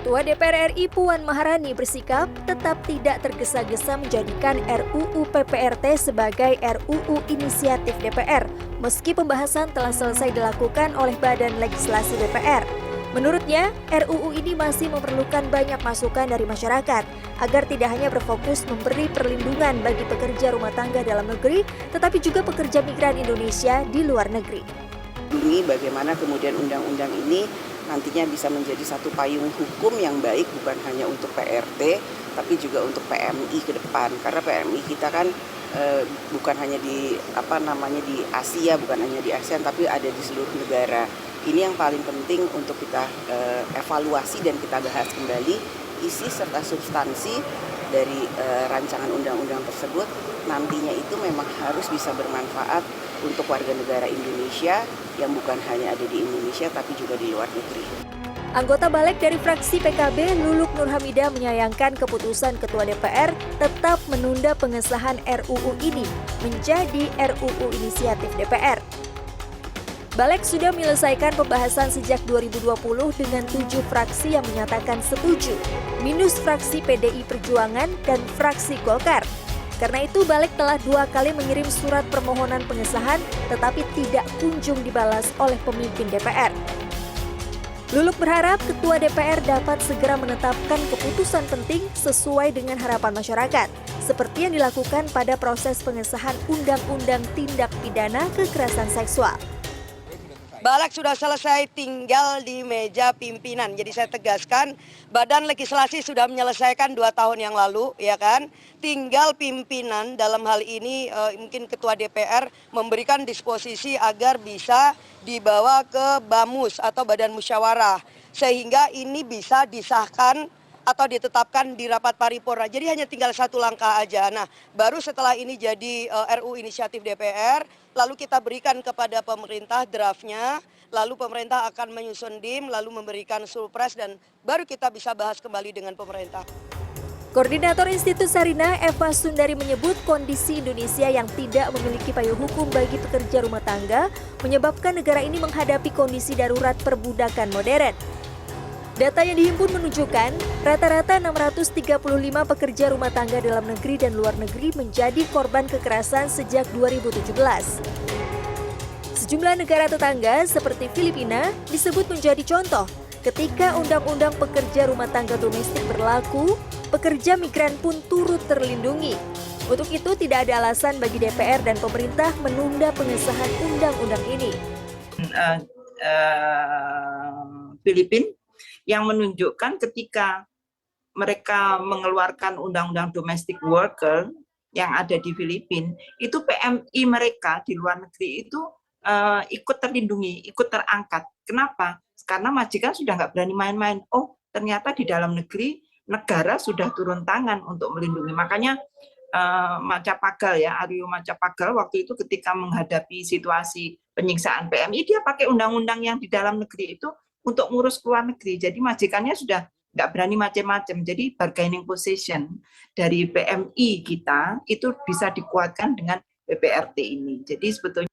Ketua DPR RI Puan Maharani bersikap tetap tidak tergesa-gesa menjadikan RUU PPRT sebagai RUU inisiatif DPR, meski pembahasan telah selesai dilakukan oleh Badan Legislasi DPR. Menurutnya, RUU ini masih memerlukan banyak masukan dari masyarakat, agar tidak hanya berfokus memberi perlindungan bagi pekerja rumah tangga dalam negeri, tetapi juga pekerja migran Indonesia di luar negeri. Bagaimana kemudian undang-undang ini nantinya bisa menjadi satu payung hukum yang baik bukan hanya untuk PRT tapi juga untuk PMI ke depan, karena PMI kita kan bukan hanya di di Asia, bukan hanya di ASEAN tapi ada di seluruh negara. Ini yang paling penting untuk kita evaluasi dan kita bahas kembali isi serta substansi dari rancangan undang-undang tersebut. Nantinya itu memang harus bisa bermanfaat untuk warga negara Indonesia yang bukan hanya ada di Indonesia tapi juga di luar negeri. Anggota Balik dari fraksi PKB Luluk Nurhamidah menyayangkan keputusan Ketua DPR tetap menunda pengesahan RUU ini menjadi RUU inisiatif DPR. Balik sudah menyelesaikan pembahasan sejak 2020 dengan 7 fraksi yang menyatakan setuju, minus fraksi PDI Perjuangan dan fraksi Golkar. Karena itu, Balik telah 2 kali mengirim surat permohonan pengesahan, tetapi tidak kunjung dibalas oleh pemimpin DPR. Luluk berharap Ketua DPR dapat segera menetapkan keputusan penting sesuai dengan harapan masyarakat, seperti yang dilakukan pada proses pengesahan Undang-Undang Tindak Pidana Kekerasan Seksual. Balik sudah selesai, tinggal di meja pimpinan. Jadi saya tegaskan, Badan Legislasi sudah menyelesaikan 2 tahun yang lalu, ya kan? Tinggal pimpinan dalam hal ini mungkin Ketua DPR memberikan disposisi agar bisa dibawa ke BAMUS atau Badan Musyawarah, sehingga ini bisa disahkan atau ditetapkan di rapat paripurna. Jadi hanya tinggal 1 langkah aja. Nah, baru setelah ini jadi RUU inisiatif DPR, lalu kita berikan kepada pemerintah draftnya, lalu pemerintah akan menyusun DIM, lalu memberikan surpres, dan baru kita bisa bahas kembali dengan pemerintah. Koordinator Institut Sarinah Eva Sundari menyebut kondisi Indonesia yang tidak memiliki payung hukum bagi pekerja rumah tangga menyebabkan negara ini menghadapi kondisi darurat perbudakan modern. Data yang dihimpun menunjukkan rata-rata 635 pekerja rumah tangga dalam negeri dan luar negeri menjadi korban kekerasan sejak 2017. Sejumlah negara tetangga seperti Filipina disebut menjadi contoh. Ketika Undang-Undang Pekerja Rumah Tangga Domestik berlaku, pekerja migran pun turut terlindungi. Untuk itu tidak ada alasan bagi DPR dan pemerintah menunda pengesahan undang-undang ini. Filipina yang menunjukkan ketika mereka mengeluarkan undang-undang domestic worker yang ada di Filipina, itu PMI mereka di luar negeri itu ikut terlindungi, ikut terangkat. Kenapa? Karena majikan sudah nggak berani main-main. Oh, ternyata di dalam negeri negara sudah turun tangan untuk melindungi. Makanya Macapagal ya, Aryo Macapagal waktu itu ketika menghadapi situasi penyiksaan PMI, dia pakai undang-undang yang di dalam negeri itu untuk ngurus ke luar negeri. Jadi majikannya sudah nggak berani macam-macam. Jadi bargaining position dari PMI kita itu bisa dikuatkan dengan PPRT ini. Jadi sebetulnya